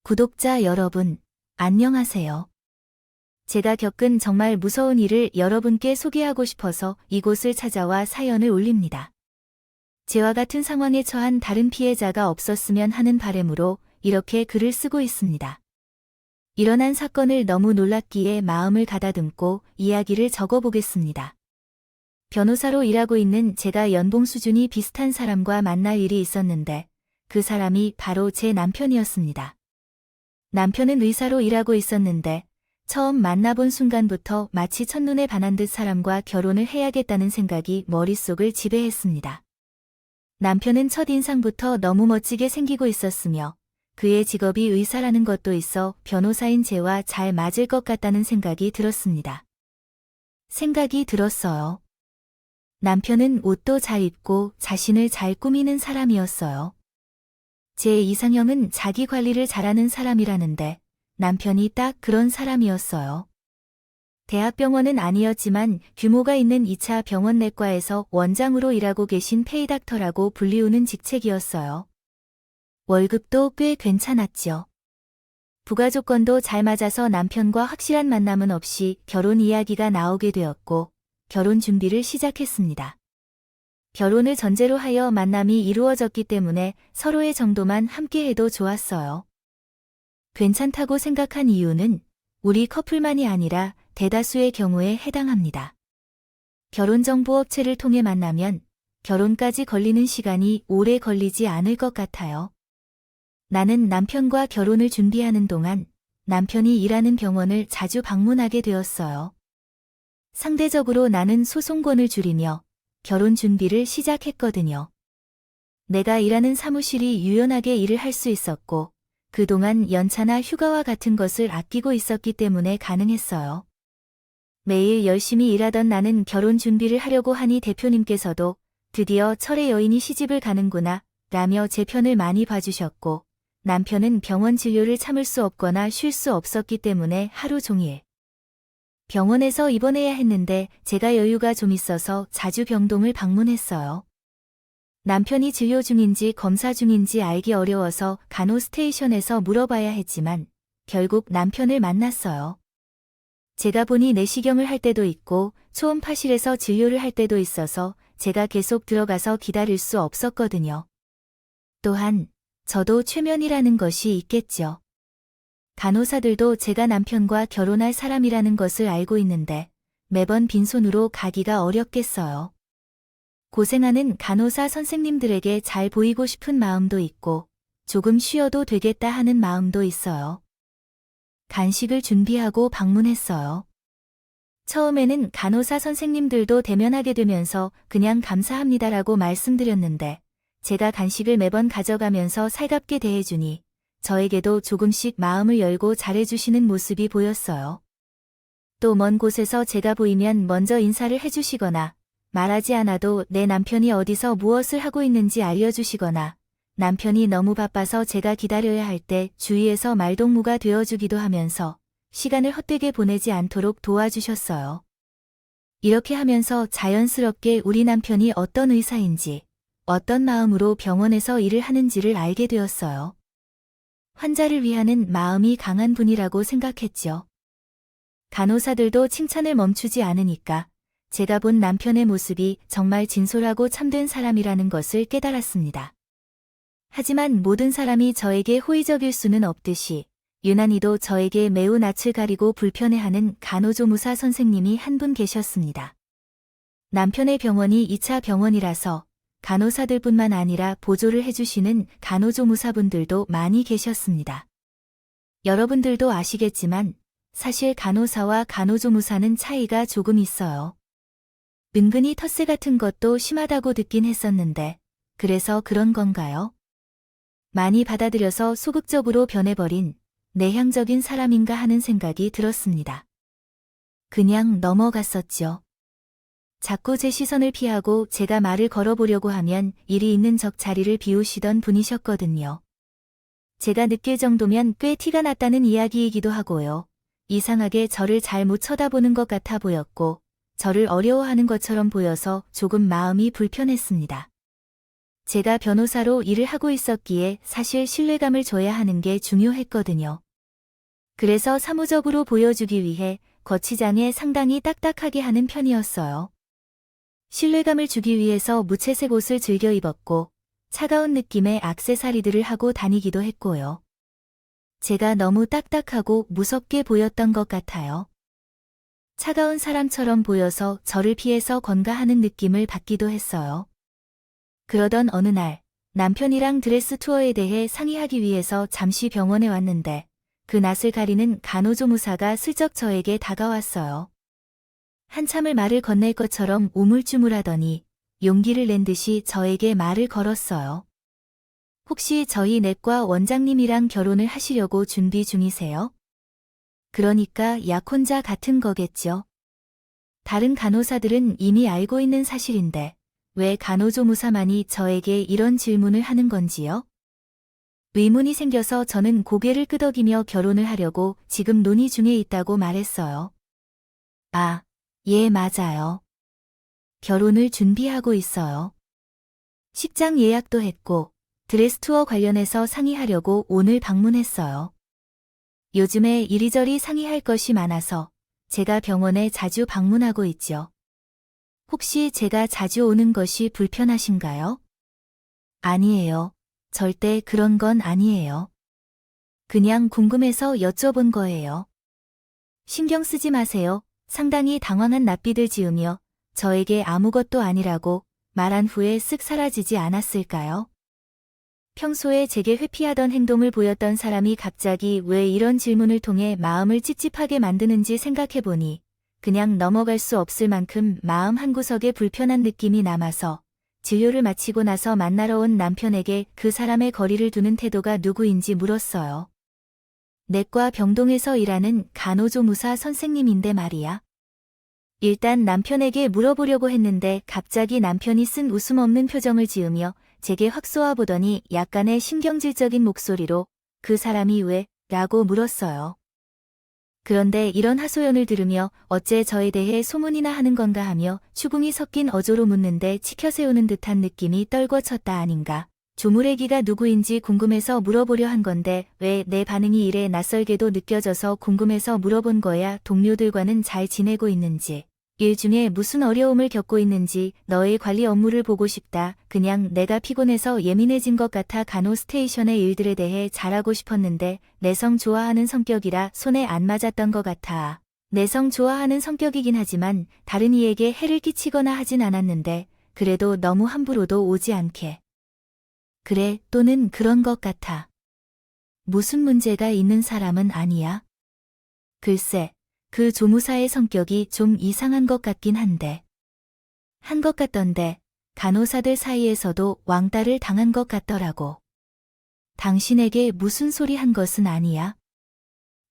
구독자 여러분, 안녕하세요. 제가 겪은 정말 무서운 일을 여러분께 소개하고 싶어서 이곳을 찾아와 사연을 올립니다. 저와 같은 상황에 처한 다른 피해자가 없었으면 하는 바람으로 이렇게 글을 쓰고 있습니다. 일어난 사건을 너무 놀랐기에 마음을 가다듬고 이야기를 적어보겠습니다. 변호사로 일하고 있는 제가 연봉 수준이 비슷한 사람과 만날 일이 있었는데 그 사람이 바로 제 남편이었습니다. 남편은 의사로 일하고 있었는데 처음 만나본 순간부터 마치 첫눈에 반한 듯 사람과 결혼을 해야겠다는 생각이 머릿속을 지배했습니다. 남편은 첫인상부터 너무 멋지게 생기고 있었으며 그의 직업이 의사라는 것도 있어 변호사인 제와 잘 맞을 것 같다는 생각이 들었습니다. 생각이 들었어요. 남편은 옷도 잘 입고 자신을 잘 꾸미는 사람이었어요. 제 이상형은 자기 관리를 잘하는 사람이라는데 남편이 딱 그런 사람이었어요. 대학병원은 아니었지만 규모가 있는 2차 병원 내과에서 원장으로 일하고 계신 페이닥터라고 불리우는 직책이었어요. 월급도 꽤 괜찮았죠. 부가 조건도 잘 맞아서 남편과 확실한 만남은 없이 결혼 이야기가 나오게 되었고 결혼 준비를 시작했습니다. 결혼을 전제로 하여 만남이 이루어졌기 때문에 서로의 정도만 함께해도 좋았어요. 괜찮다고 생각한 이유는 우리 커플만이 아니라 대다수의 경우에 해당합니다. 결혼정보업체를 통해 만나면 결혼까지 걸리는 시간이 오래 걸리지 않을 것 같아요. 나는 남편과 결혼을 준비하는 동안 남편이 일하는 병원을 자주 방문하게 되었어요. 상대적으로 나는 소송권을 줄이며 결혼 준비를 시작했거든요. 내가 일하는 사무실이 유연하게 일을 할 수 있었고 그동안 연차나 휴가와 같은 것을 아끼고 있었기 때문에 가능했어요. 매일 열심히 일하던 나는 결혼 준비를 하려고 하니 대표님께서도 드디어 철의 여인이 시집을 가는구나 라며 제 편을 많이 봐주셨고 남편은 병원 진료를 참을 수 없거나 쉴 수 없었기 때문에 하루 종일 병원에서 입원해야 했는데 제가 여유가 좀 있어서 자주 병동을 방문했어요. 남편이 진료 중인지 검사 중인지 알기 어려워서 간호 스테이션에서 물어봐야 했지만 결국 남편을 만났어요. 제가 보니 내시경을 할 때도 있고 초음파실에서 진료를 할 때도 있어서 제가 계속 들어가서 기다릴 수 없었거든요. 또한 저도 최면이라는 것이 있겠죠. 간호사들도 제가 남편과 결혼할 사람이라는 것을 알고 있는데 매번 빈손으로 가기가 어렵겠어요. 고생하는 간호사 선생님들에게 잘 보이고 싶은 마음도 있고 조금 쉬어도 되겠다 하는 마음도 있어요. 간식을 준비하고 방문했어요. 처음에는 간호사 선생님들도 대면하게 되면서 그냥 감사합니다라고 말씀드렸는데 제가 간식을 매번 가져가면서 살갑게 대해주니 저에게도 조금씩 마음을 열고 잘해주시는 모습이 보였어요. 또 먼 곳에서 제가 보이면 먼저 인사를 해주시거나 말하지 않아도 내 남편이 어디서 무엇을 하고 있는지 알려주시거나 남편이 너무 바빠서 제가 기다려야 할 때 주위에서 말동무가 되어주기도 하면서 시간을 헛되게 보내지 않도록 도와주셨어요. 이렇게 하면서 자연스럽게 우리 남편이 어떤 의사인지 어떤 마음으로 병원에서 일을 하는지를 알게 되었어요. 환자를 위하는 마음이 강한 분이라고 생각했죠. 간호사들도 칭찬을 멈추지 않으니까 제가 본 남편의 모습이 정말 진솔하고 참된 사람이라는 것을 깨달았습니다. 하지만 모든 사람이 저에게 호의적일 수는 없듯이 유난히도 저에게 매우 낯을 가리고 불편해하는 간호조무사 선생님이 한 분 계셨습니다. 남편의 병원이 2차 병원이라서 간호사들뿐만 아니라 보조를 해주시는 간호조무사분들도 많이 계셨습니다. 여러분들도 아시겠지만 사실 간호사와 간호조무사는 차이가 조금 있어요. 은근히 텃세 같은 것도 심하다고 듣긴 했었는데 그래서 그런 건가요? 많이 받아들여서 소극적으로 변해버린 내향적인 사람인가 하는 생각이 들었습니다. 그냥 넘어갔었죠. 자꾸 제 시선을 피하고 제가 말을 걸어보려고 하면 일이 있는 적 자리를 비우시던 분이셨거든요. 제가 느낄 정도면 꽤 티가 났다는 이야기이기도 하고요. 이상하게 저를 잘 못 쳐다보는 것 같아 보였고 저를 어려워하는 것처럼 보여서 조금 마음이 불편했습니다. 제가 변호사로 일을 하고 있었기에 사실 신뢰감을 줘야 하는 게 중요했거든요. 그래서 사무적으로 보여주기 위해 거치장에 상당히 딱딱하게 하는 편이었어요. 신뢰감을 주기 위해서 무채색 옷을 즐겨 입었고 차가운 느낌의 액세서리들을 하고 다니기도 했고요. 제가 너무 딱딱하고 무섭게 보였던 것 같아요. 차가운 사람처럼 보여서 저를 피해서 건가하는 느낌을 받기도 했어요. 그러던 어느 날 남편이랑 드레스 투어에 대해 상의하기 위해서 잠시 병원에 왔는데 그 낯을 가리는 간호조무사가 슬쩍 저에게 다가왔어요. 한참을 말을 건넬 것처럼 우물쭈물하더니 용기를 낸 듯이 저에게 말을 걸었어요. 혹시 저희 내과 원장님이랑 결혼을 하시려고 준비 중이세요? 그러니까 약혼자 같은 거겠죠. 다른 간호사들은 이미 알고 있는 사실인데 왜 간호조무사만이 저에게 이런 질문을 하는 건지요? 의문이 생겨서 저는 고개를 끄덕이며 결혼을 하려고 지금 논의 중에 있다고 말했어요. 아, 예, 맞아요. 결혼을 준비하고 있어요. 식장 예약도 했고 드레스 투어 관련해서 상의하려고 오늘 방문했어요. 요즘에 이리저리 상의할 것이 많아서 제가 병원에 자주 방문하고 있죠. 혹시 제가 자주 오는 것이 불편하신가요? 아니에요. 절대 그런 건 아니에요. 그냥 궁금해서 여쭤본 거예요. 신경 쓰지 마세요. 상당히 당황한 낯빛을 지으며 저에게 아무것도 아니라고 말한 후에 쓱 사라지지 않았을까요? 평소에 제게 회피하던 행동을 보였던 사람이 갑자기 왜 이런 질문을 통해 마음을 찝찝하게 만드는지 생각해보니 그냥 넘어갈 수 없을 만큼 마음 한구석에 불편한 느낌이 남아서 진료를 마치고 나서 만나러 온 남편에게 그 사람의 거리를 두는 태도가 누구인지 물었어요. 내과 병동에서 일하는 간호조무사 선생님인데 말이야. 일단 남편에게 물어보려고 했는데 갑자기 남편이 쓴 웃음 없는 표정을 지으며 제게 확 쏘아보더니 약간의 신경질적인 목소리로 그 사람이 왜? 라고 물었어요. 그런데 이런 하소연을 들으며 어째 저에 대해 소문이나 하는 건가 하며 추궁이 섞인 어조로 묻는데 치켜세우는 듯한 느낌이 떨궈쳤다 아닌가. 조무래기가 누구인지 궁금해서 물어보려 한 건데 왜 내 반응이 이래 낯설게도 느껴져서 궁금해서 물어본 거야. 동료들과는 잘 지내고 있는지, 일 중에 무슨 어려움을 겪고 있는지, 너의 관리 업무를 보고 싶다. 그냥 내가 피곤해서 예민해진 것 같아 간호 스테이션의 일들에 대해 잘하고 싶었는데 내성 좋아하는 성격이라 손에 안 맞았던 것 같아. 내성 좋아하는 성격이긴 하지만 다른 이에게 해를 끼치거나 하진 않았는데 그래도 너무 함부로도 오지 않게. 그래, 또는 그런 것 같아. 무슨 문제가 있는 사람은 아니야? 글쎄, 그 조무사의 성격이 좀 이상한 것 같긴 한데. 한 것 같던데 간호사들 사이에서도 왕따를 당한 것 같더라고. 당신에게 무슨 소리 한 것은 아니야?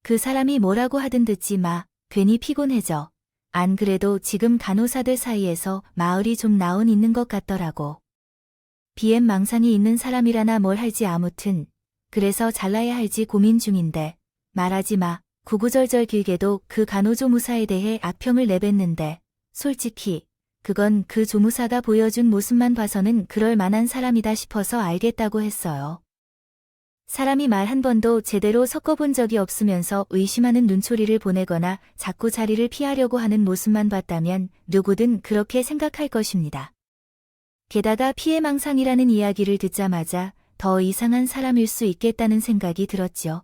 그 사람이 뭐라고 하든 듣지 마. 괜히 피곤해져. 안 그래도 지금 간호사들 사이에서 마을이 좀 나온 있는 것 같더라고. 비엠 망상이 있는 사람이라나 뭘 할지 아무튼 그래서 잘나야 할지 고민 중인데 말하지 마. 구구절절 길게도 그 간호조무사에 대해 악평을 내뱉는데 솔직히 그건 그 조무사가 보여준 모습만 봐서는 그럴 만한 사람이다 싶어서 알겠다고 했어요. 사람이 말 한 번도 제대로 섞어본 적이 없으면서 의심하는 눈초리를 보내거나 자꾸 자리를 피하려고 하는 모습만 봤다면 누구든 그렇게 생각할 것입니다. 게다가 피해망상이라는 이야기를 듣자마자 더 이상한 사람일 수 있겠다는 생각이 들었죠.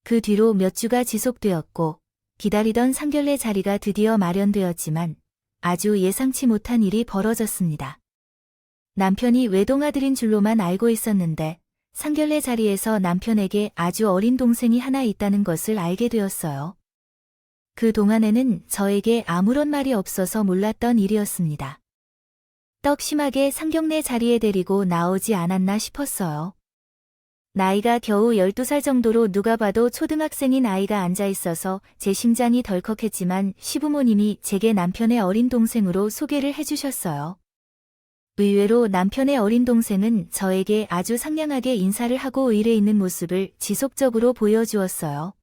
그 뒤로 몇 주가 지속되었고 기다리던 상견례 자리가 드디어 마련되었지만 아주 예상치 못한 일이 벌어졌습니다. 남편이 외동아들인 줄로만 알고 있었는데 상견례 자리에서 남편에게 아주 어린 동생이 하나 있다는 것을 알게 되었어요. 그 동안에는 저에게 아무런 말이 없어서 몰랐던 일이었습니다. 떡심하게 상견례 자리에 데리고 나오지 않았나 싶었어요. 나이가 겨우 12살 정도로 누가 봐도 초등학생인 아이가 앉아있어서 제 심장이 덜컥했지만 시부모님이 제게 남편의 어린 동생으로 소개를 해주셨어요. 의외로 남편의 어린 동생은 저에게 아주 상냥하게 인사를 하고 의례 있는 모습을 지속적으로 보여주었어요.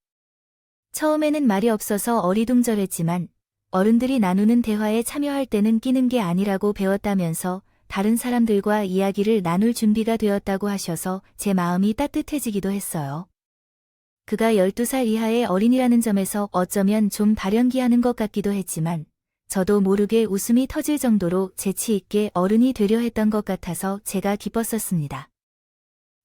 처음에는 말이 없어서 어리둥절했지만 어른들이 나누는 대화에 참여할 때는 끼는 게 아니라고 배웠다면서 다른 사람들과 이야기를 나눌 준비가 되었다고 하셔서 제 마음이 따뜻해지기도 했어요. 그가 12살 이하의 어린이라는 점에서 어쩌면 좀 발연기하는 것 같기도 했지만 저도 모르게 웃음이 터질 정도로 재치 있게 어른이 되려 했던 것 같아서 제가 기뻤었습니다.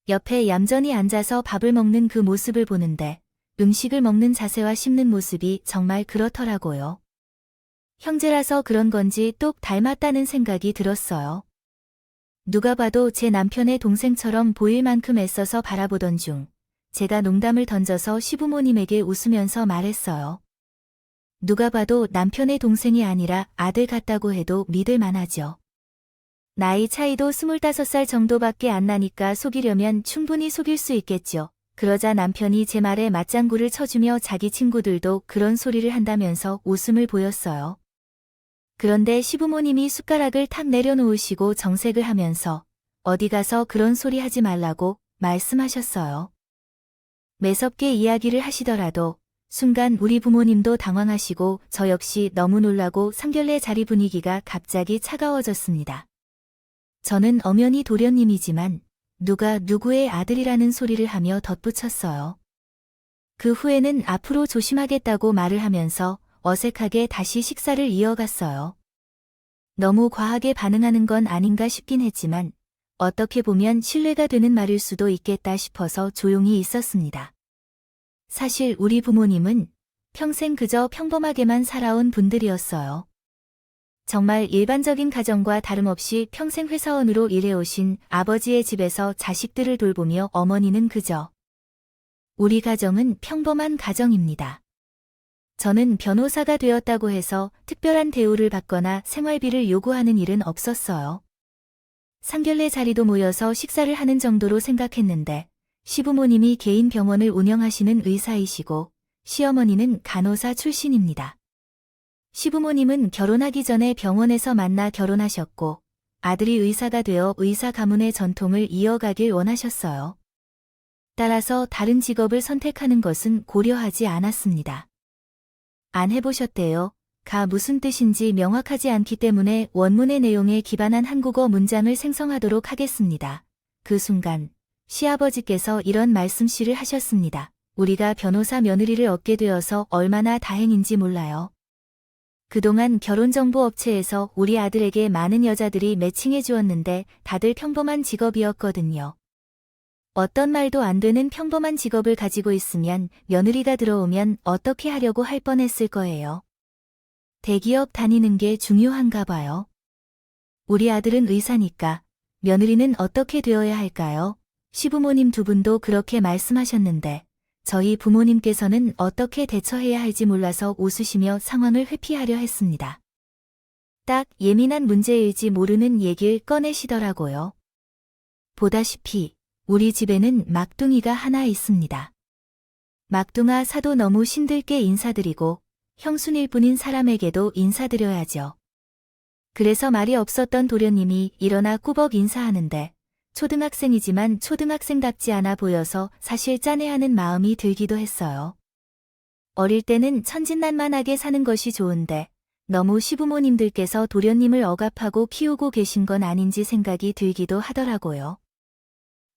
옆에 얌전히 앉아서 밥을 먹는 그 모습을 보는데 음식을 먹는 자세와 씹는 모습이 정말 그렇더라고요. 형제라서 그런 건지 똑 닮았다는 생각이 들었어요. 누가 봐도 제 남편의 동생처럼 보일 만큼 애써서 바라보던 중 제가 농담을 던져서 시부모님에게 웃으면서 말했어요. 누가 봐도 남편의 동생이 아니라 아들 같다고 해도 믿을 만하죠. 나이 차이도 25살 정도밖에 안 나니까 속이려면 충분히 속일 수 있겠죠. 그러자 남편이 제 말에 맞장구를 쳐주며 자기 친구들도 그런 소리를 한다면서 웃음을 보였어요. 그런데 시부모님이 숟가락을 탁 내려놓으시고 정색을 하면서 어디 가서 그런 소리 하지 말라고 말씀하셨어요. 매섭게 이야기를 하시더라도 순간 우리 부모님도 당황하시고 저 역시 너무 놀라고 상견례 자리 분위기가 갑자기 차가워졌습니다. 저는 엄연히 도련님이지만 누가 누구의 아들이라는 소리를 하며 덧붙였어요. 그 후에는 앞으로 조심하겠다고 말을 하면서 어색하게 다시 식사를 이어갔어요. 너무 과하게 반응하는 건 아닌가 싶긴 했지만 어떻게 보면 신뢰가 되는 말일 수도 있겠다 싶어서 조용히 있었습니다. 사실 우리 부모님은 평생 그저 평범하게만 살아온 분들이었어요. 정말 일반적인 가정과 다름없이 평생 회사원으로 일해오신 아버지의 집에서 자식들을 돌보며 어머니는 그저 우리 가정은 평범한 가정입니다. 저는 변호사가 되었다고 해서 특별한 대우를 받거나 생활비를 요구하는 일은 없었어요. 상견례 자리도 모여서 식사를 하는 정도로 생각했는데 시부모님이 개인 병원을 운영하시는 의사이시고 시어머니는 간호사 출신입니다. 시부모님은 결혼하기 전에 병원에서 만나 결혼하셨고 아들이 의사가 되어 의사 가문의 전통을 이어가길 원하셨어요. 따라서 다른 직업을 선택하는 것은 고려하지 않았습니다. 안 해보셨대요. 가 무슨 뜻인지 명확하지 않기 때문에 원문의 내용에 기반한 한국어 문장을 생성하도록 하겠습니다. 그 순간 시아버지께서 이런 말씀씨를 하셨습니다. 우리가 변호사 며느리를 얻게 되어서 얼마나 다행인지 몰라요. 그동안 결혼정보업체에서 우리 아들에게 많은 여자들이 매칭해 주었는데 다들 평범한 직업이었거든요. 어떤 말도 안 되는 평범한 직업을 가지고 있으면 며느리가 들어오면 어떻게 하려고 할 뻔했을 거예요. 대기업 다니는 게 중요한가 봐요. 우리 아들은 의사니까 며느리는 어떻게 되어야 할까요? 시부모님 두 분도 그렇게 말씀하셨는데 저희 부모님께서는 어떻게 대처해야 할지 몰라서 웃으시며 상황을 회피하려 했습니다. 딱 예민한 문제일지 모르는 얘기를 꺼내시더라고요. 보다시피 우리 집에는 막둥이가 하나 있습니다. 막둥아 사도 너무 신들께 인사드리고 형순일 뿐인 사람에게도 인사드려야죠. 그래서 말이 없었던 도련님이 일어나 꾸벅 인사하는데 초등학생이지만 초등학생답지 않아 보여서 사실 짠해하는 마음이 들기도 했어요. 어릴 때는 천진난만하게 사는 것이 좋은데 너무 시부모님들께서 도련님을 억압하고 키우고 계신 건 아닌지 생각이 들기도 하더라고요.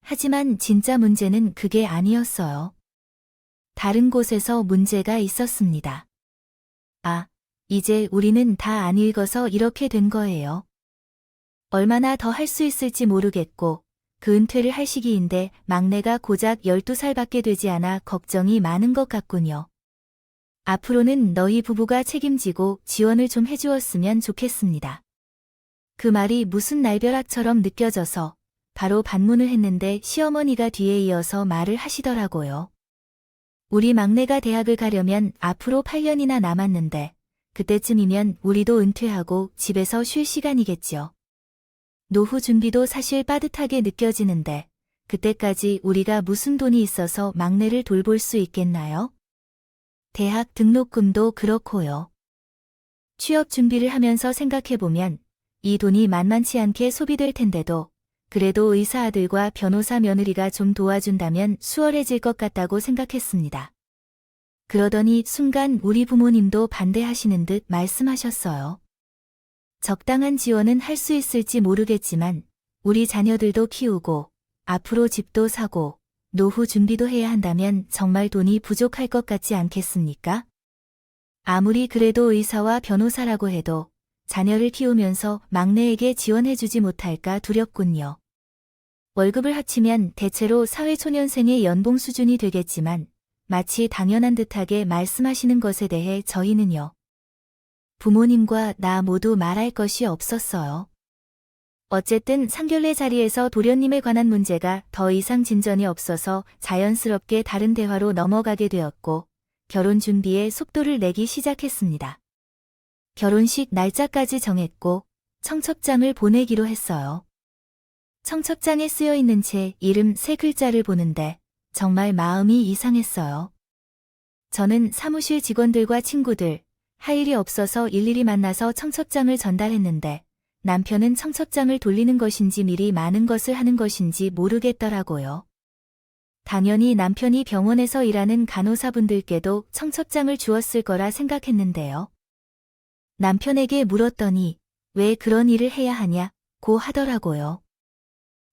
하지만 진짜 문제는 그게 아니었어요. 다른 곳에서 문제가 있었습니다. 아, 이제 우리는 다 안 읽어서 이렇게 된 거예요. 얼마나 더 할 수 있을지 모르겠고 그 은퇴를 할 시기인데 막내가 고작 12살밖에 되지 않아 걱정이 많은 것 같군요. 앞으로는 너희 부부가 책임지고 지원을 좀 해주었으면 좋겠습니다. 그 말이 무슨 날벼락처럼 느껴져서 바로 반문을 했는데 시어머니가 뒤에 이어서 말을 하시더라고요. 우리 막내가 대학을 가려면 앞으로 8년이나 남았는데 그때쯤이면 우리도 은퇴하고 집에서 쉴 시간이겠죠. 노후 준비도 사실 빠듯하게 느껴지는데 그때까지 우리가 무슨 돈이 있어서 막내를 돌볼 수 있겠나요? 대학 등록금도 그렇고요. 취업 준비를 하면서 생각해보면 이 돈이 만만치 않게 소비될 텐데도 그래도 의사 아들과 변호사 며느리가 좀 도와준다면 수월해질 것 같다고 생각했습니다. 그러더니 순간 우리 부모님도 반대하시는 듯 말씀하셨어요. 적당한 지원은 할 수 있을지 모르겠지만 우리 자녀들도 키우고 앞으로 집도 사고 노후 준비도 해야 한다면 정말 돈이 부족할 것 같지 않겠습니까? 아무리 그래도 의사와 변호사라고 해도 자녀를 키우면서 막내에게 지원해주지 못할까 두렵군요. 월급을 합치면 대체로 사회초년생의 연봉 수준이 되겠지만 마치 당연한 듯하게 말씀하시는 것에 대해 저희는요. 부모님과 나 모두 말할 것이 없었어요. 어쨌든 상견례 자리에서 도련님에 관한 문제가 더 이상 진전이 없어서 자연스럽게 다른 대화로 넘어가게 되었고 결혼 준비에 속도를 내기 시작했습니다. 결혼식 날짜까지 정했고 청첩장을 보내기로 했어요. 청첩장에 쓰여 있는 제 이름 3글자를 보는데 정말 마음이 이상했어요. 저는 사무실 직원들과 친구들, 할 일이 없어서 일일이 만나서 청첩장을 전달했는데 남편은 청첩장을 돌리는 것인지 미리 많은 것을 하는 것인지 모르겠더라고요. 당연히 남편이 병원에서 일하는 간호사분들께도 청첩장을 주었을 거라 생각했는데요. 남편에게 물었더니 왜 그런 일을 해야 하냐고 하더라고요.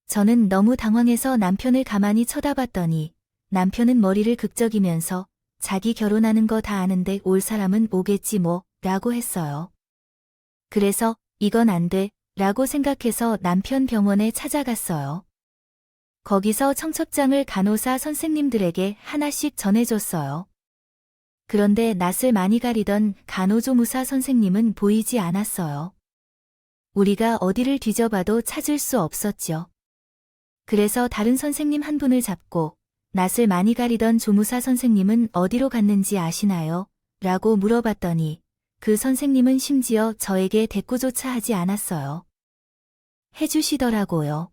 저는 너무 당황해서 남편을 가만히 쳐다봤더니 남편은 머리를 극적이면서 자기 결혼하는 거 다 아는데 올 사람은 오겠지 뭐 라고 했어요. 그래서 이건 안 돼 라고 생각해서 남편 병원에 찾아갔어요. 거기서 청첩장을 간호사 선생님들에게 하나씩 전해줬어요. 그런데 낯을 많이 가리던 간호조무사 선생님은 보이지 않았어요. 우리가 어디를 뒤져봐도 찾을 수 없었죠. 그래서 다른 선생님 한 분을 잡고 낯을 많이 가리던 조무사 선생님은 어디로 갔는지 아시나요? 라고 물어봤더니 그 선생님은 심지어 저에게 대꾸조차 하지 않았어요. 해주시더라고요.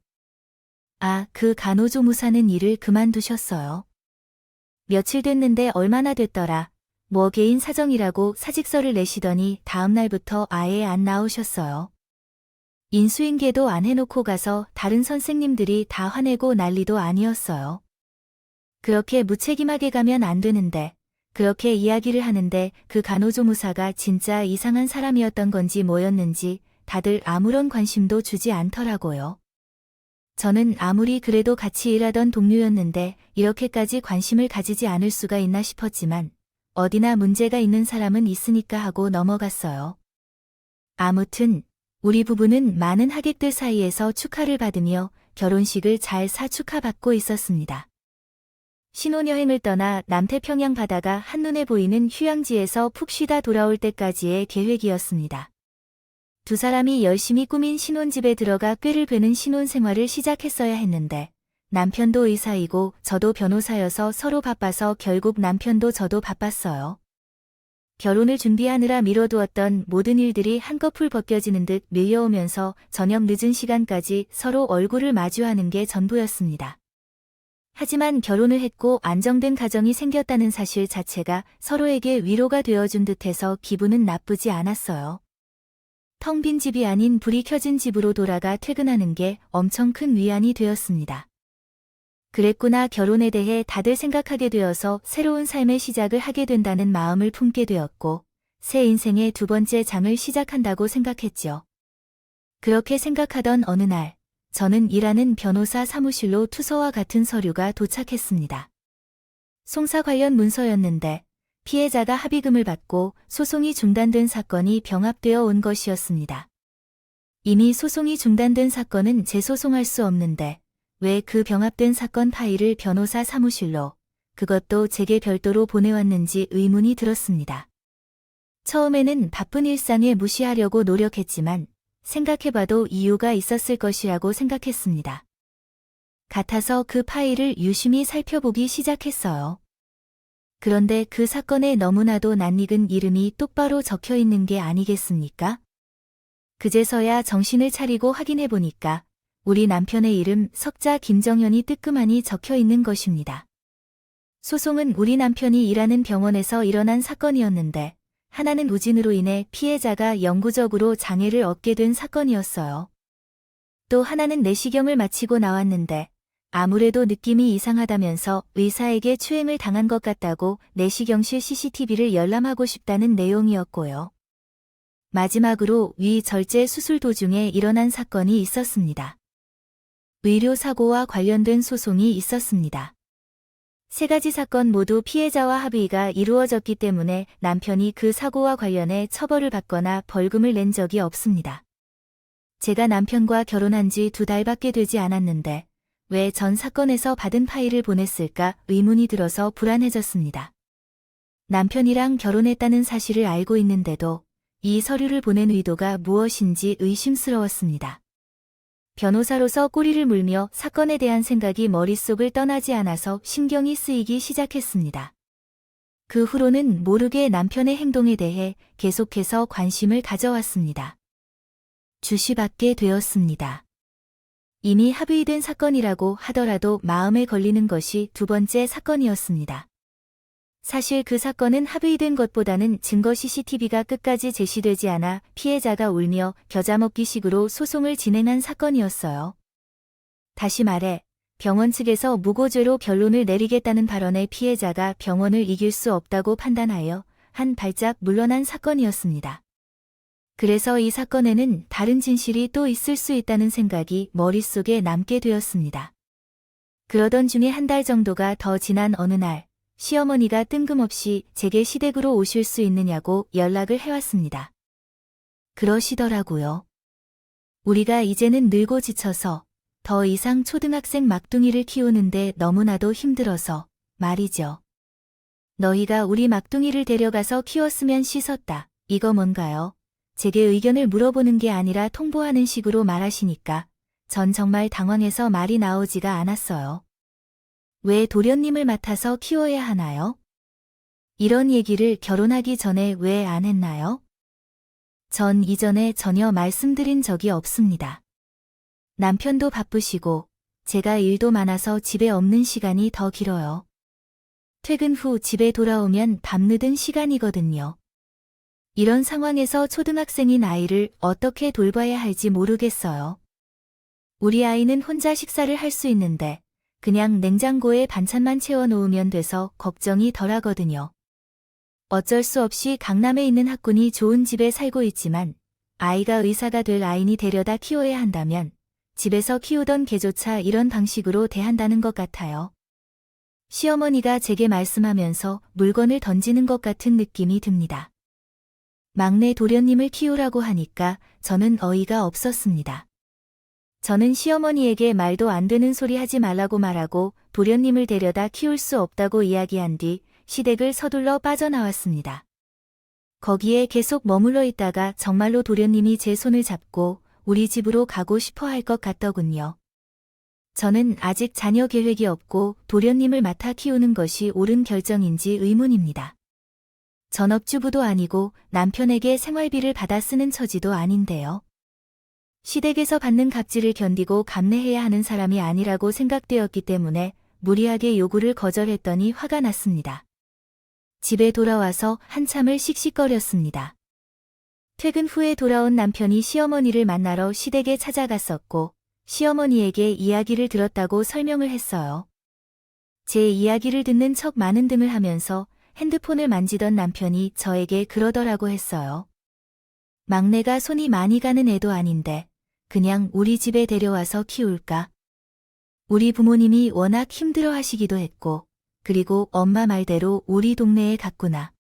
아, 그 간호조무사는 일을 그만두셨어요. 며칠 됐는데 얼마나 됐더라. 뭐 개인 사정이라고 사직서를 내시더니 다음 날부터 아예 안 나오셨어요. 인수인계도 안 해놓고 가서 다른 선생님들이 다 화내고 난리도 아니었어요. 그렇게 무책임하게 가면 안 되는데 그렇게 이야기를 하는데 그 간호조무사가 진짜 이상한 사람이었던 건지 뭐였는지 다들 아무런 관심도 주지 않더라고요. 저는 아무리 그래도 같이 일하던 동료였는데 이렇게까지 관심을 가지지 않을 수가 있나 싶었지만 어디나 문제가 있는 사람은 있으니까 하고 넘어갔어요. 아무튼 우리 부부는 많은 하객들 사이에서 축하를 받으며 결혼식을 잘 축하받고 있었습니다. 신혼여행을 떠나 남태평양 바다가 한눈에 보이는 휴양지에서 푹 쉬다 돌아올 때까지의 계획이었습니다. 두 사람이 열심히 꾸민 신혼집에 들어가 꾀를 베는 신혼생활을 시작했어야 했는데 남편도 의사이고 저도 변호사여서 서로 바빠서 결국 남편도 저도 바빴어요. 결혼을 준비하느라 미뤄두었던 모든 일들이 한꺼풀 벗겨지는 듯 밀려오면서 저녁 늦은 시간까지 서로 얼굴을 마주하는 게 전부였습니다. 하지만 결혼을 했고 안정된 가정이 생겼다는 사실 자체가 서로에게 위로가 되어준 듯해서 기분은 나쁘지 않았어요. 텅 빈 집이 아닌 불이 켜진 집으로 돌아가 퇴근하는 게 엄청 큰 위안이 되었습니다. 그랬구나 결혼에 대해 다들 생각하게 되어서 새로운 삶의 시작을 하게 된다는 마음을 품게 되었고 새 인생의 두 번째 장을 시작한다고 생각했죠. 그렇게 생각하던 어느 날 저는 일하는 변호사 사무실로 투서와 같은 서류가 도착했습니다. 송사 관련 문서였는데 피해자가 합의금을 받고 소송이 중단된 사건이 병합되어 온 것이었습니다. 이미 소송이 중단된 사건은 재소송할 수 없는데 왜 그 병합된 사건 파일을 변호사 사무실로 그것도 제게 별도로 보내왔는지 의문이 들었습니다. 처음에는 바쁜 일상에 무시하려고 노력했지만 생각해봐도 이유가 있었을 것이라고 생각했습니다. 같아서 그 파일을 유심히 살펴보기 시작했어요. 그런데 그 사건에 너무나도 낯익은 이름이 똑바로 적혀 있는 게 아니겠습니까? 그제서야 정신을 차리고 확인해보니까 우리 남편의 이름 석자 김정현이 뜨끔하니 적혀 있는 것입니다. 소송은 우리 남편이 일하는 병원에서 일어난 사건이었는데 하나는 우진으로 인해 피해자가 영구적으로 장애를 얻게 된 사건이었어요. 또 하나는 내시경을 마치고 나왔는데 아무래도 느낌이 이상하다면서 의사에게 추행을 당한 것 같다고 내시경실 CCTV를 열람하고 싶다는 내용이었고요. 마지막으로 위절제 수술 도중에 일어난 사건이 있었습니다. 의료사고와 관련된 소송이 있었습니다. 세 가지 사건 모두 피해자와 합의가 이루어졌기 때문에 남편이 그 사고와 관련해 처벌을 받거나 벌금을 낸 적이 없습니다. 제가 남편과 결혼한 지 2달밖에 되지 않았는데 왜 전 사건에서 받은 파일을 보냈을까 의문이 들어서 불안해졌습니다. 남편이랑 결혼했다는 사실을 알고 있는데도 이 서류를 보낸 의도가 무엇인지 의심스러웠습니다. 변호사로서 꼬리를 물며 사건에 대한 생각이 머릿속을 떠나지 않아서 신경이 쓰이기 시작했습니다. 그 후로는 모르게 남편의 행동에 대해 계속해서 관심을 가져왔습니다. 주시받게 되었습니다. 이미 합의된 사건이라고 하더라도 마음에 걸리는 것이 2번째 사건이었습니다. 사실 그 사건은 합의된 것보다는 증거 CCTV가 끝까지 제시되지 않아 피해자가 울며 겨자먹기식으로 소송을 진행한 사건이었어요. 다시 말해 병원 측에서 무고죄로 결론을 내리겠다는 발언에 피해자가 병원을 이길 수 없다고 판단하여 한 발짝 물러난 사건이었습니다. 그래서 이 사건에는 다른 진실이 또 있을 수 있다는 생각이 머릿속에 남게 되었습니다. 그러던 중에 1달 정도가 더 지난 어느 날 시어머니가 뜬금없이 제게 시댁으로 오실 수 있느냐고 연락을 해왔습니다. 그러시더라고요. 우리가 이제는 늙고 지쳐서 더 이상 초등학생 막둥이를 키우는데 너무나도 힘들어서 말이죠. 너희가 우리 막둥이를 데려가서 키웠으면 씻었다. 이거 뭔가요? 제게 의견을 물어보는 게 아니라 통보하는 식으로 말하시니까 전 정말 당황해서 말이 나오지가 않았어요. 왜 도련님을 맡아서 키워야 하나요? 이런 얘기를 결혼하기 전에 왜 안 했나요? 전 이전에 전혀 말씀드린 적이 없습니다. 남편도 바쁘시고 제가 일도 많아서 집에 없는 시간이 더 길어요. 퇴근 후 집에 돌아오면 밤늦은 시간이거든요. 이런 상황에서 초등학생인 아이를 어떻게 돌봐야 할지 모르겠어요. 우리 아이는 혼자 식사를 할 수 있는데 그냥 냉장고에 반찬만 채워놓으면 돼서 걱정이 덜하거든요. 어쩔 수 없이 강남에 있는 학군이 좋은 집에 살고 있지만 아이가 의사가 될 아이니 데려다 키워야 한다면 집에서 키우던 개조차 이런 방식으로 대한다는 것 같아요. 시어머니가 제게 말씀하면서 물건을 던지는 것 같은 느낌이 듭니다. 막내 도련님을 키우라고 하니까 저는 어이가 없었습니다. 저는 시어머니에게 말도 안 되는 소리 하지 말라고 말하고 도련님을 데려다 키울 수 없다고 이야기한 뒤 시댁을 서둘러 빠져나왔습니다. 거기에 계속 머물러 있다가 정말로 도련님이 제 손을 잡고 우리 집으로 가고 싶어 할 것 같더군요. 저는 아직 자녀 계획이 없고 도련님을 맡아 키우는 것이 옳은 결정인지 의문입니다. 전업주부도 아니고 남편에게 생활비를 받아 쓰는 처지도 아닌데요. 시댁에서 받는 갑질을 견디고 감내해야 하는 사람이 아니라고 생각되었기 때문에 무리하게 요구를 거절했더니 화가 났습니다. 집에 돌아와서 한참을 씩씩거렸습니다. 퇴근 후에 돌아온 남편이 시어머니를 만나러 시댁에 찾아갔었고 시어머니에게 이야기를 들었다고 설명을 했어요. 제 이야기를 듣는 척 많은 등을 하면서 핸드폰을 만지던 남편이 저에게 그러더라고 했어요. 막내가 손이 많이 가는 애도 아닌데 그냥 우리 집에 데려와서 키울까? 우리 부모님이 워낙 힘들어 하시기도 했고 그리고 엄마 말대로 우리 동네에 갔구나.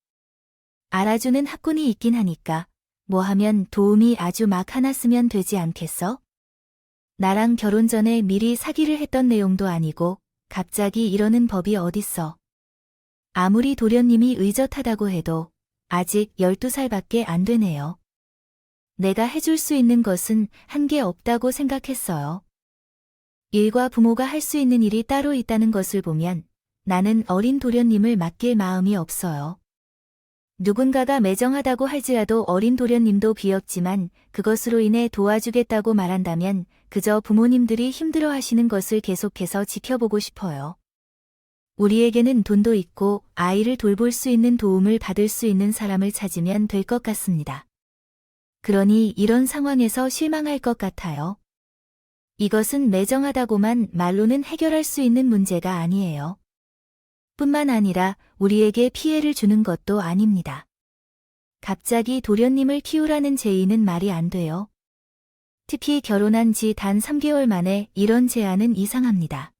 알아주는 학군이 있긴 하니까 뭐 하면 도움이 아주 막 하나 쓰면 되지 않겠어? 나랑 결혼 전에 미리 사기를 했던 내용도 아니고 갑자기 이러는 법이 어딨어. 아무리 도련님이 의젓하다고 해도 아직 12살밖에 안 되네요. 내가 해줄 수 있는 것은 한 게 없다고 생각했어요. 일과 부모가 할 수 있는 일이 따로 있다는 것을 보면 나는 어린 도련님을 맡길 마음이 없어요. 누군가가 매정하다고 할지라도 어린 도련님도 귀엽지만 그것으로 인해 도와주겠다고 말한다면 그저 부모님들이 힘들어 하시는 것을 계속해서 지켜보고 싶어요. 우리에게는 돈도 있고 아이를 돌볼 수 있는 도움을 받을 수 있는 사람을 찾으면 될 것 같습니다. 그러니 이런 상황에서 실망할 것 같아요. 이것은 매정하다고만 말로는 해결할 수 있는 문제가 아니에요. 뿐만 아니라 우리에게 피해를 주는 것도 아닙니다. 갑자기 도련님을 키우라는 제의는 말이 안 돼요. 특히 결혼한 지 단 3개월 만에 이런 제안은 이상합니다.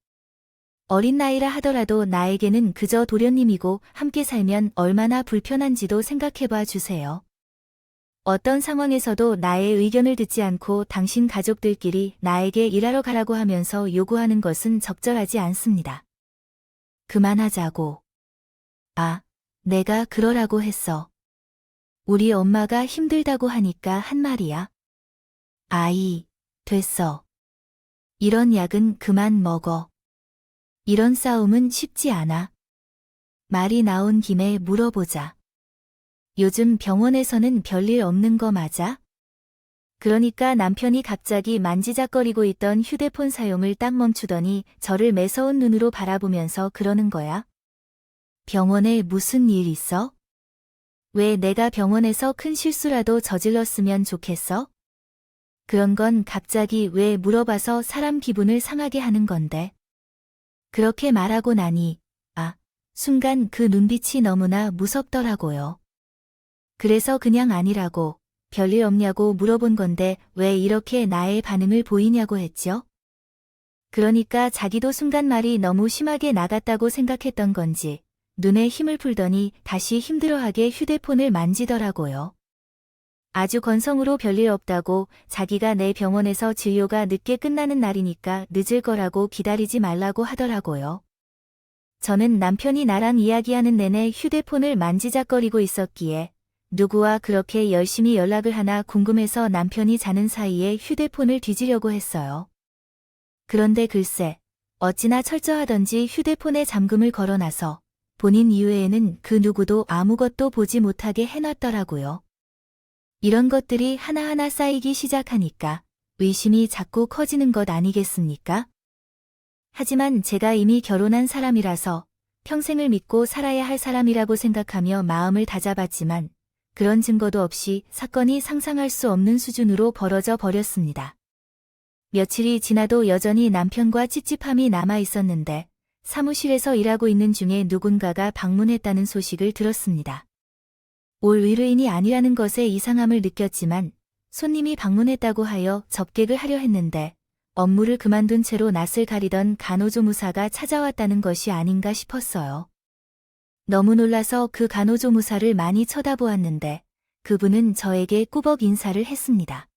어린 나이라 하더라도 나에게는 그저 도련님이고 함께 살면 얼마나 불편한지도 생각해봐 주세요. 어떤 상황에서도 나의 의견을 듣지 않고 당신 가족들끼리 나에게 일하러 가라고 하면서 요구하는 것은 적절하지 않습니다. 그만하자고. 아, 내가 그러라고 했어. 우리 엄마가 힘들다고 하니까 한 말이야. 아이, 됐어. 이런 약은 그만 먹어. 이런 싸움은 쉽지 않아. 말이 나온 김에 물어보자. 요즘 병원에서는 별일 없는 거 맞아? 그러니까 남편이 갑자기 만지작거리고 있던 휴대폰 사용을 딱 멈추더니 저를 매서운 눈으로 바라보면서 그러는 거야. 병원에 무슨 일 있어? 왜 내가 병원에서 큰 실수라도 저질렀으면 좋겠어? 그런 건 갑자기 왜 물어봐서 사람 기분을 상하게 하는 건데. 그렇게 말하고 나니, 순간 그 눈빛이 너무나 무섭더라고요. 그래서 그냥 아니라고, 별일 없냐고 물어본 건데 왜 이렇게 나의 반응을 보이냐고 했죠? 그러니까 자기도 순간 말이 너무 심하게 나갔다고 생각했던 건지, 눈에 힘을 풀더니 다시 힘들어하게 휴대폰을 만지더라고요. 아주 건성으로 별일 없다고 자기가 내 병원에서 진료가 늦게 끝나는 날이니까 늦을 거라고 기다리지 말라고 하더라고요. 저는 남편이 나랑 이야기하는 내내 휴대폰을 만지작거리고 있었기에 누구와 그렇게 열심히 연락을 하나 궁금해서 남편이 자는 사이에 휴대폰을 뒤지려고 했어요. 그런데 글쎄, 어찌나 철저하던지 휴대폰에 잠금을 걸어놔서 본인 이외에는 그 누구도 아무것도 보지 못하게 해놨더라고요. 이런 것들이 하나하나 쌓이기 시작하니까 의심이 자꾸 커지는 것 아니겠습니까? 하지만 제가 이미 결혼한 사람이라서 평생을 믿고 살아야 할 사람이라고 생각하며 마음을 다잡았지만 그런 증거도 없이 사건이 상상할 수 없는 수준으로 벌어져 버렸습니다. 며칠이 지나도 여전히 남편과 찝찝함이 남아 있었는데 사무실에서 일하고 있는 중에 누군가가 방문했다는 소식을 들었습니다. 올 의뢰인이 아니라는 것에 이상함을 느꼈지만 손님이 방문했다고 하여 접객을 하려 했는데 업무를 그만둔 채로 낯을 가리던 간호조무사가 찾아왔다는 것이 아닌가 싶었어요. 너무 놀라서 그 간호조무사를 많이 쳐다보았는데 그분은 저에게 꾸벅 인사를 했습니다.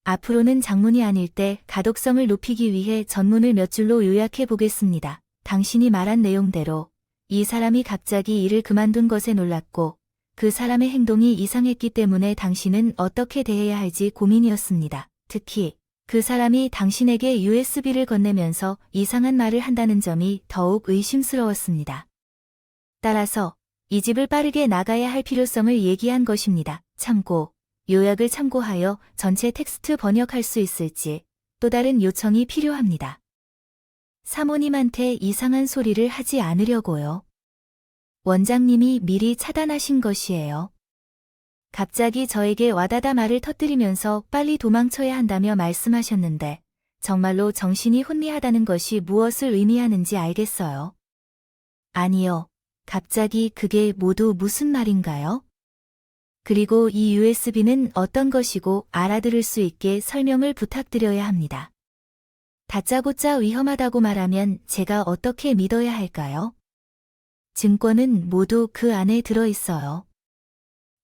앞으로는 장문이 아닐 때 가독성을 높이기 위해 전문을 몇 줄로 요약해 보겠습니다. 당신이 말한 내용대로 이 사람이 갑자기 일을 그만둔 것에 놀랐고 그 사람의 행동이 이상했기 때문에 당신은 어떻게 대해야 할지 고민이었습니다. 특히 그 사람이 당신에게 USB를 건네면서 이상한 말을 한다는 점이 더욱 의심스러웠습니다. 따라서 이 집을 빠르게 나가야 할 필요성을 얘기한 것입니다. 참고, 요약을 참고하여 전체 텍스트 번역할 수 있을지 또 다른 요청이 필요합니다. 사모님한테 이상한 소리를 하지 않으려고요. 원장님이 미리 차단하신 것이에요. 갑자기 저에게 와다다 말을 터뜨리면서 빨리 도망쳐야 한다며 말씀하셨는데 정말로 정신이 혼미하다는 것이 무엇을 의미하는지 알겠어요. 아니요. 갑자기 그게 모두 무슨 말인가요? 그리고 이 USB는 어떤 것이고 알아들을 수 있게 설명을 부탁드려야 합니다. 다짜고짜 위험하다고 말하면 제가 어떻게 믿어야 할까요? 증권은 모두 그 안에 들어 있어요.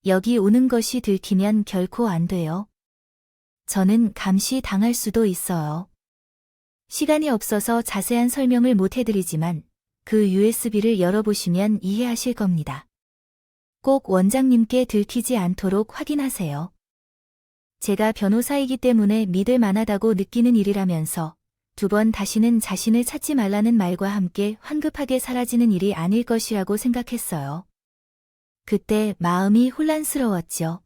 여기 오는 것이 들키면 결코 안 돼요. 저는 감시 당할 수도 있어요. 시간이 없어서 자세한 설명을 못 해드리지만 그 USB를 열어보시면 이해하실 겁니다. 꼭 원장님께 들키지 않도록 확인하세요. 제가 변호사이기 때문에 믿을 만하다고 느끼는 일이라면서 두 번 다시는 자신을 찾지 말라는 말과 함께 황급하게 사라지는 일이 아닐 것이라고 생각했어요. 그때 마음이 혼란스러웠죠.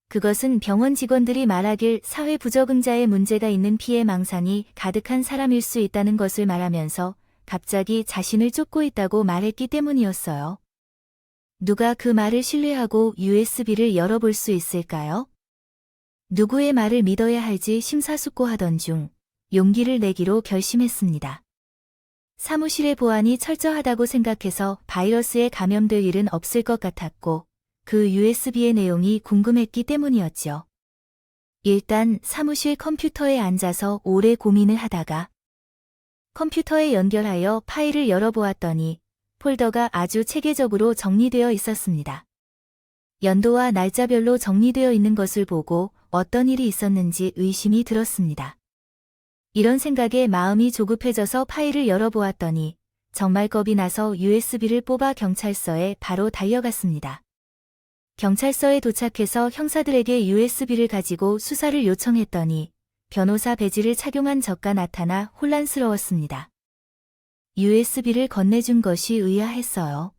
그것은 병원 직원들이 말하길 사회 부적응자의 문제가 있는 피해망상이 가득한 사람일 수 있다는 것을 말하면서 갑자기 자신을 쫓고 있다고 말했기 때문이었어요. 누가 그 말을 신뢰하고 USB를 열어볼 수 있을까요? 누구의 말을 믿어야 할지 심사숙고하던 중 용기를 내기로 결심했습니다. 사무실의 보안이 철저하다고 생각해서 바이러스에 감염될 일은 없을 것 같았고 그 USB의 내용이 궁금했기 때문이었죠. 일단 사무실 컴퓨터에 앉아서 오래 고민을 하다가 컴퓨터에 연결하여 파일을 열어보았더니 폴더가 아주 체계적으로 정리되어 있었습니다. 연도와 날짜별로 정리되어 있는 것을 보고 어떤 일이 있었는지 의심이 들었습니다. 이런 생각에 마음이 조급해져서 파일을 열어보았더니 정말 겁이 나서 USB를 뽑아 경찰서에 바로 달려갔습니다. 경찰서에 도착해서 형사들에게 USB를 가지고 수사를 요청했더니 변호사 배지를 착용한 저가 나타나 혼란스러웠습니다. USB를 건네준 것이 의아했어요.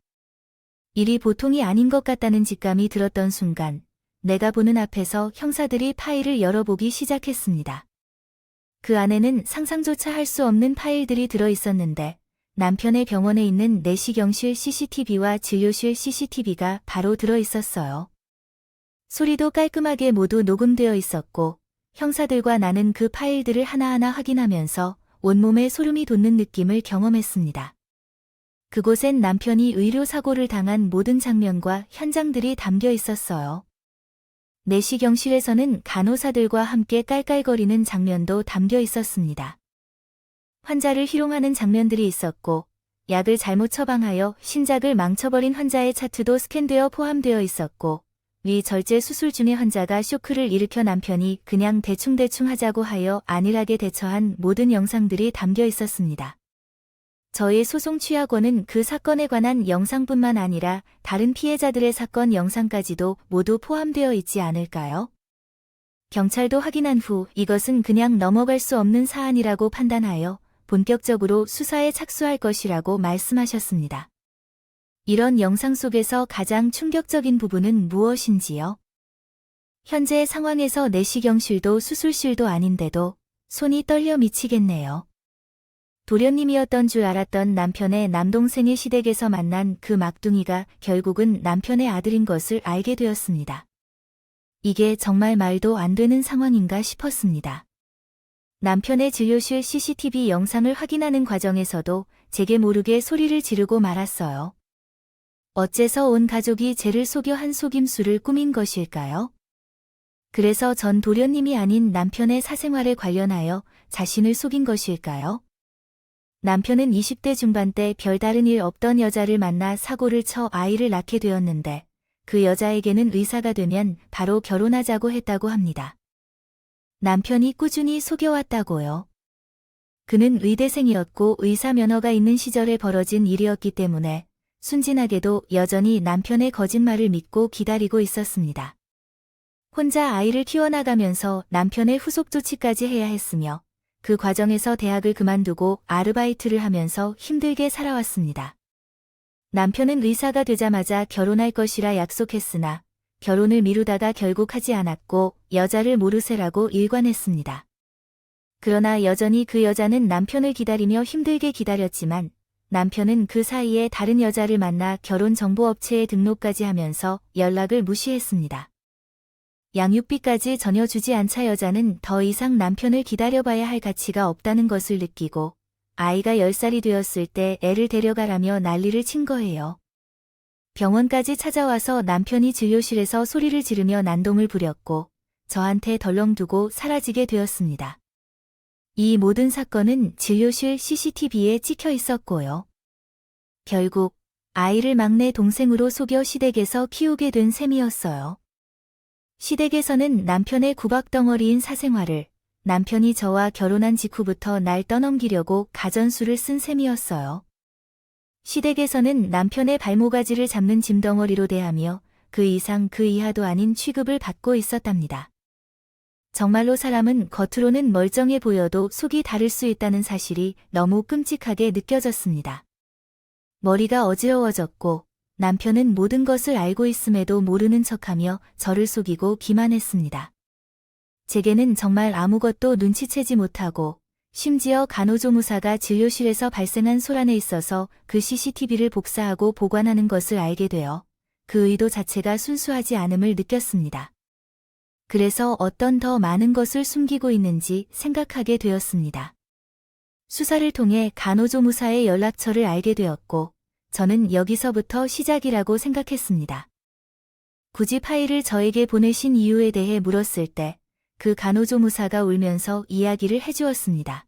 일이 보통이 아닌 것 같다는 직감이 들었던 순간 내가 보는 앞에서 형사들이 파일을 열어보기 시작했습니다. 그 안에는 상상조차 할 수 없는 파일들이 들어있었는데 남편의 병원에 있는 내시경실 CCTV와 진료실 CCTV가 바로 들어있었어요. 소리도 깔끔하게 모두 녹음되어 있었고 형사들과 나는 그 파일들을 하나하나 확인하면서 온몸에 소름이 돋는 느낌을 경험했습니다. 그곳엔 남편이 의료사고를 당한 모든 장면과 현장들이 담겨 있었어요. 내시경실에서는 간호사들과 함께 깔깔거리는 장면도 담겨 있었습니다. 환자를 희롱하는 장면들이 있었고 약을 잘못 처방하여 신작을 망쳐버린 환자의 차트도 스캔되어 포함되어 있었고 위 절제 수술 중의 환자가 쇼크를 일으켜 남편이 그냥 대충대충 하자고 하여 안일하게 대처한 모든 영상들이 담겨 있었습니다. 저의 소송 취하권은 그 사건에 관한 영상뿐만 아니라 다른 피해자들의 사건 영상까지도 모두 포함되어 있지 않을까요? 경찰도 확인한 후 이것은 그냥 넘어갈 수 없는 사안이라고 판단하여 본격적으로 수사에 착수할 것이라고 말씀하셨습니다. 이런 영상 속에서 가장 충격적인 부분은 무엇인지요? 현재 상황에서 내시경실도 수술실도 아닌데도 손이 떨려 미치겠네요. 도련님이었던 줄 알았던 남편의 남동생의 시댁에서 만난 그 막둥이가 결국은 남편의 아들인 것을 알게 되었습니다. 이게 정말 말도 안 되는 상황인가 싶었습니다. 남편의 진료실 CCTV 영상을 확인하는 과정에서도 제게 모르게 소리를 지르고 말았어요. 어째서 온 가족이 쟤를 속여 한 속임수를 꾸민 것일까요? 그래서 전 도련님이 아닌 남편의 사생활에 관련하여 자신을 속인 것일까요? 남편은 20대 중반 때 별다른 일 없던 여자를 만나 사고를 쳐 아이를 낳게 되었는데 그 여자에게는 의사가 되면 바로 결혼하자고 했다고 합니다. 남편이 꾸준히 속여왔다고요. 그는 의대생이었고 의사 면허가 있는 시절에 벌어진 일이었기 때문에 순진하게도 여전히 남편의 거짓말을 믿고 기다리고 있었습니다. 혼자 아이를 키워나가면서 남편의 후속 조치까지 해야 했으며 그 과정에서 대학을 그만두고 아르바이트를 하면서 힘들게 살아왔습니다. 남편은 의사가 되자마자 결혼할 것이라 약속했으나 결혼을 미루다가 결국 하지 않았고 여자를 모르쇠라고 일관했습니다. 그러나 여전히 그 여자는 남편을 기다리며 힘들게 기다렸지만 남편은 그 사이에 다른 여자를 만나 결혼정보업체에 등록까지 하면서 연락을 무시했습니다. 양육비까지 전혀 주지 않자 여자는 더 이상 남편을 기다려봐야 할 가치가 없다는 것을 느끼고 아이가 10살이 되었을 때 애를 데려가라며 난리를 친 거예요. 병원까지 찾아와서 남편이 진료실에서 소리를 지르며 난동을 부렸고 저한테 덜렁두고 사라지게 되었습니다. 이 모든 사건은 진료실 CCTV에 찍혀 있었고요. 결국 아이를 막내 동생으로 속여 시댁에서 키우게 된 셈이었어요. 시댁에서는 남편의 구박덩어리인 사생활을 남편이 저와 결혼한 직후부터 날 떠넘기려고 가전수를 쓴 셈이었어요. 시댁에서는 남편의 발모가지를 잡는 짐덩어리로 대하며 그 이상 그 이하도 아닌 취급을 받고 있었답니다. 정말로 사람은 겉으로는 멀쩡해 보여도 속이 다를 수 있다는 사실이 너무 끔찍하게 느껴졌습니다. 머리가 어지러워졌고 남편은 모든 것을 알고 있음에도 모르는 척하며 저를 속이고 기만했습니다. 제게는 정말 아무것도 눈치채지 못하고 심지어 간호조무사가 진료실에서 발생한 소란에 있어서 그 CCTV를 복사하고 보관하는 것을 알게 되어 그 의도 자체가 순수하지 않음을 느꼈습니다. 그래서 어떤 더 많은 것을 숨기고 있는지 생각하게 되었습니다. 수사를 통해 간호조무사의 연락처를 알게 되었고 저는 여기서부터 시작이라고 생각했습니다. 굳이 파일을 저에게 보내신 이유에 대해 물었을 때 그 간호조무사가 울면서 이야기를 해주었습니다.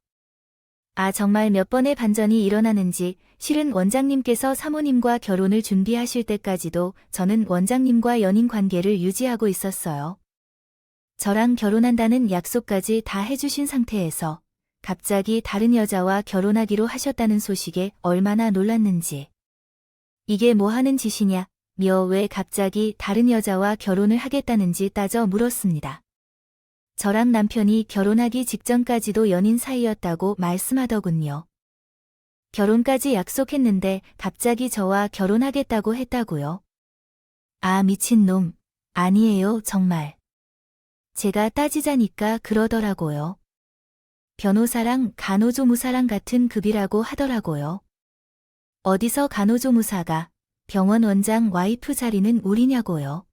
정말 몇 번의 반전이 일어나는지, 실은 원장님께서 사모님과 결혼을 준비하실 때까지도 저는 원장님과 연인 관계를 유지하고 있었어요. 저랑 결혼한다는 약속까지 다 해주신 상태에서 갑자기 다른 여자와 결혼하기로 하셨다는 소식에 얼마나 놀랐는지. 이게 뭐 하는 짓이냐, 왜 갑자기 다른 여자와 결혼을 하겠다는지 따져 물었습니다. 저랑 남편이 결혼하기 직전까지도 연인 사이였다고 말씀하더군요. 결혼까지 약속했는데 갑자기 저와 결혼하겠다고 했다고요? 미친놈. 아니에요, 정말. 제가 따지자니까 그러더라고요. 변호사랑 간호조무사랑 같은 급이라고 하더라고요. 어디서 간호조무사가 병원 원장 와이프 자리는 우리냐고요.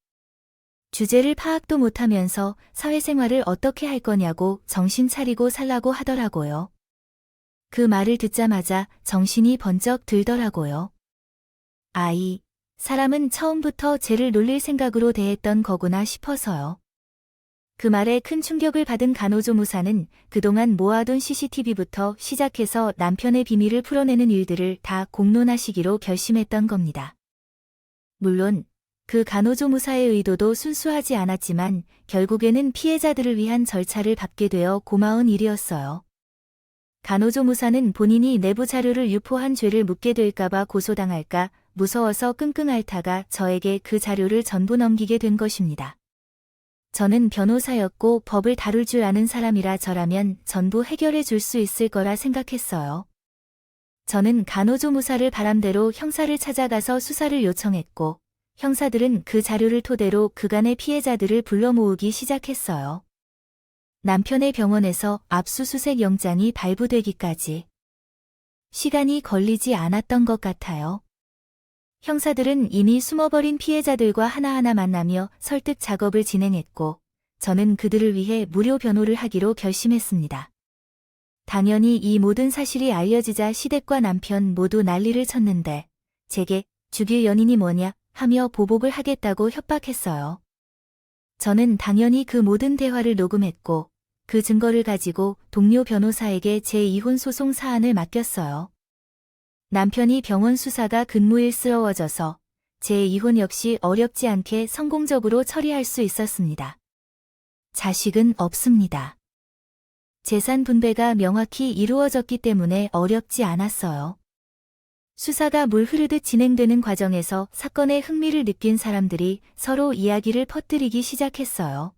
주제를 파악도 못하면서 사회생활을 어떻게 할 거냐고 정신 차리고 살라고 하더라고요. 그 말을 듣자마자 정신이 번쩍 들더라고요. 이 사람은 처음부터 쟤를 놀릴 생각으로 대했던 거구나 싶어서요. 그 말에 큰 충격을 받은 간호조무사는 그동안 모아둔 CCTV부터 시작해서 남편의 비밀을 풀어내는 일들을 다 공론화시키기로 결심했던 겁니다. 물론 그 간호조무사의 의도도 순수하지 않았지만 결국에는 피해자들을 위한 절차를 밟게 되어 고마운 일이었어요. 간호조무사는 본인이 내부 자료를 유포한 죄를 묻게 될까봐 고소당할까 무서워서 끙끙 앓다가 저에게 그 자료를 전부 넘기게 된 것입니다. 저는 변호사였고 법을 다룰 줄 아는 사람이라 저라면 전부 해결해 줄 수 있을 거라 생각했어요. 저는 간호조무사를 바람대로 형사를 찾아가서 수사를 요청했고 형사들은 그 자료를 토대로 그간의 피해자들을 불러 모으기 시작했어요. 남편의 병원에서 압수수색 영장이 발부되기까지 시간이 걸리지 않았던 것 같아요. 형사들은 이미 숨어버린 피해자들과 하나하나 만나며 설득 작업을 진행했고 저는 그들을 위해 무료 변호를 하기로 결심했습니다. 당연히 이 모든 사실이 알려지자 시댁과 남편 모두 난리를 쳤는데 제게 죽일 연인이 뭐냐 하며 보복을 하겠다고 협박했어요. 저는 당연히 그 모든 대화를 녹음했고 그 증거를 가지고 동료 변호사에게 제 이혼 소송 사안을 맡겼어요. 남편이 병원 수사가 근무일스러워져서 제 이혼 역시 어렵지 않게 성공적으로 처리할 수 있었습니다. 자식은 없습니다. 재산 분배가 명확히 이루어졌기 때문에 어렵지 않았어요. 수사가 물 흐르듯 진행되는 과정에서 사건에 흥미를 느낀 사람들이 서로 이야기를 퍼뜨리기 시작했어요.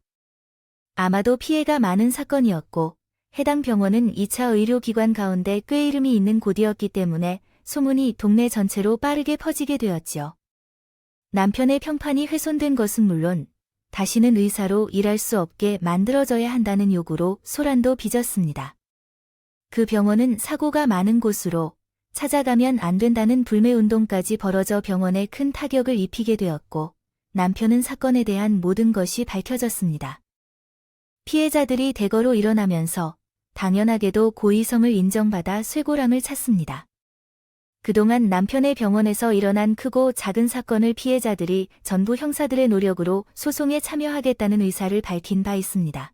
아마도 피해가 많은 사건이었고 해당 병원은 2차 의료기관 가운데 꽤 이름이 있는 곳이었기 때문에 소문이 동네 전체로 빠르게 퍼지게 되었죠. 남편의 평판이 훼손된 것은 물론 다시는 의사로 일할 수 없게 만들어져야 한다는 요구로 소란도 빚었습니다. 그 병원은 사고가 많은 곳으로 찾아가면 안 된다는 불매운동까지 벌어져 병원에 큰 타격을 입히게 되었고 남편은 사건에 대한 모든 것이 밝혀졌습니다. 피해자들이 대거로 일어나면서 당연하게도 고의성을 인정받아 쇠고랑을 찼습니다. 그동안 남편의 병원에서 일어난 크고 작은 사건을 피해자들이 전부 형사들의 노력으로 소송에 참여하겠다는 의사를 밝힌 바 있습니다.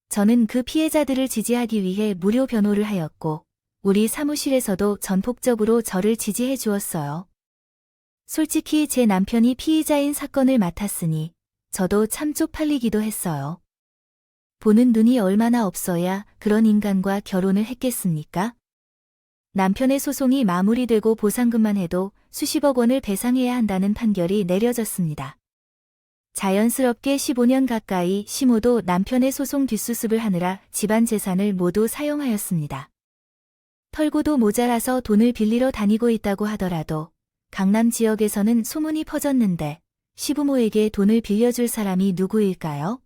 저는 그 피해자들을 지지하기 위해 무료 변호를 하였고 우리 사무실에서도 전폭적으로 저를 지지해 주었어요. 솔직히 제 남편이 피의자인 사건을 맡았으니 저도 참 쪽팔리기도 했어요. 보는 눈이 얼마나 없어야 그런 인간과 결혼을 했겠습니까? 남편의 소송이 마무리되고 보상금만 해도 수십억 원을 배상해야 한다는 판결이 내려졌습니다. 자연스럽게 15년 가까이 시모도 남편의 소송 뒷수습을 하느라 집안 재산을 모두 사용하였습니다. 털고도 모자라서 돈을 빌리러 다니고 있다고 하더라도 강남 지역에서는 소문이 퍼졌는데 시부모에게 돈을 빌려줄 사람이 누구일까요?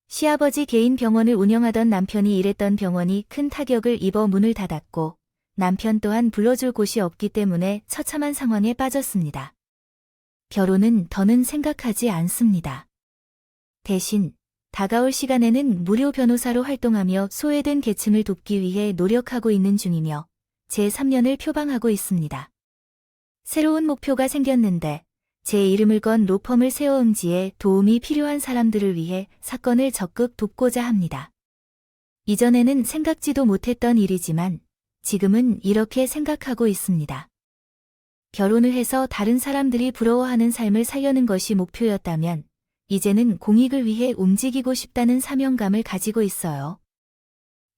시아버지 개인 병원을 운영하던 남편이 일했던 병원이 큰 타격을 입어 문을 닫았고 남편 또한 불러줄 곳이 없기 때문에 처참한 상황에 빠졌습니다. 결혼은 더는 생각하지 않습니다. 대신 다가올 시간에는 무료 변호사로 활동하며 소외된 계층을 돕기 위해 노력하고 있는 중이며 제3년을 표방하고 있습니다. 새로운 목표가 생겼는데 제 이름을 건 로펌을 세워 음지에 도움이 필요한 사람들을 위해 사건을 적극 돕고자 합니다. 이전에는 생각지도 못했던 일이지만 지금은 이렇게 생각하고 있습니다. 결혼을 해서 다른 사람들이 부러워하는 삶을 살려는 것이 목표였다면 이제는 공익을 위해 움직이고 싶다는 사명감을 가지고 있어요.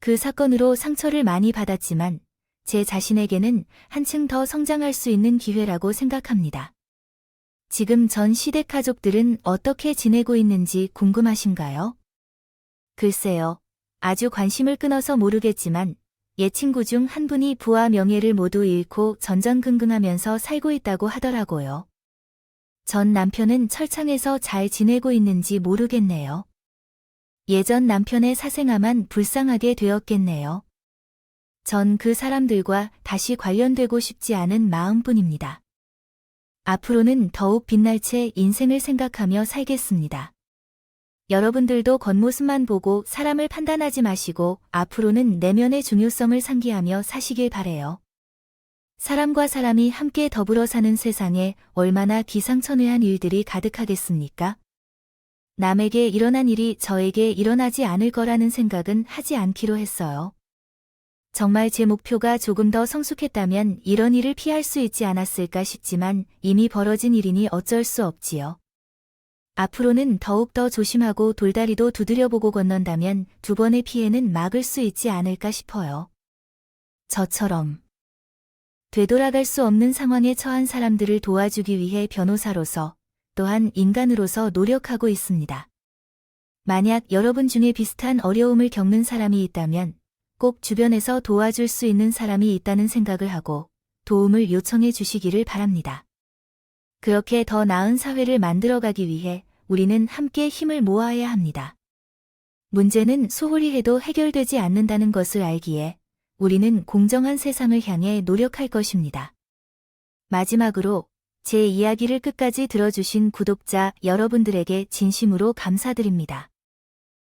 그 사건으로 상처를 많이 받았지만 제 자신에게는 한층 더 성장할 수 있는 기회라고 생각합니다. 지금 전 시댁 가족들은 어떻게 지내고 있는지 궁금하신가요? 글쎄요. 아주 관심을 끊어서 모르겠지만 옛 친구 중 한 분이 부와 명예를 모두 잃고 전전긍긍하면서 살고 있다고 하더라고요. 전 남편은 철창에서 잘 지내고 있는지 모르겠네요. 예전 남편의 사생아만 불쌍하게 되었겠네요. 전 그 사람들과 다시 관련되고 싶지 않은 마음뿐입니다. 앞으로는 더욱 빛날 채 인생을 생각하며 살겠습니다. 여러분들도 겉모습만 보고 사람을 판단하지 마시고 앞으로는 내면의 중요성을 상기하며 사시길 바래요. 사람과 사람이 함께 더불어 사는 세상에 얼마나 기상천외한 일들이 가득하겠습니까? 남에게 일어난 일이 저에게 일어나지 않을 거라는 생각은 하지 않기로 했어요. 정말 제 목표가 조금 더 성숙했다면 이런 일을 피할 수 있지 않았을까 싶지만 이미 벌어진 일이니 어쩔 수 없지요. 앞으로는 더욱더 조심하고 돌다리도 두드려보고 건넌다면 두 번의 피해는 막을 수 있지 않을까 싶어요. 저처럼 되돌아갈 수 없는 상황에 처한 사람들을 도와주기 위해 변호사로서 또한 인간으로서 노력하고 있습니다. 만약 여러분 중에 비슷한 어려움을 겪는 사람이 있다면 꼭 주변에서 도와줄 수 있는 사람이 있다는 생각을 하고 도움을 요청해 주시기를 바랍니다. 그렇게 더 나은 사회를 만들어가기 위해 우리는 함께 힘을 모아야 합니다. 문제는 소홀히 해도 해결되지 않는다는 것을 알기에 우리는 공정한 세상을 향해 노력할 것입니다. 마지막으로 제 이야기를 끝까지 들어주신 구독자 여러분들에게 진심으로 감사드립니다.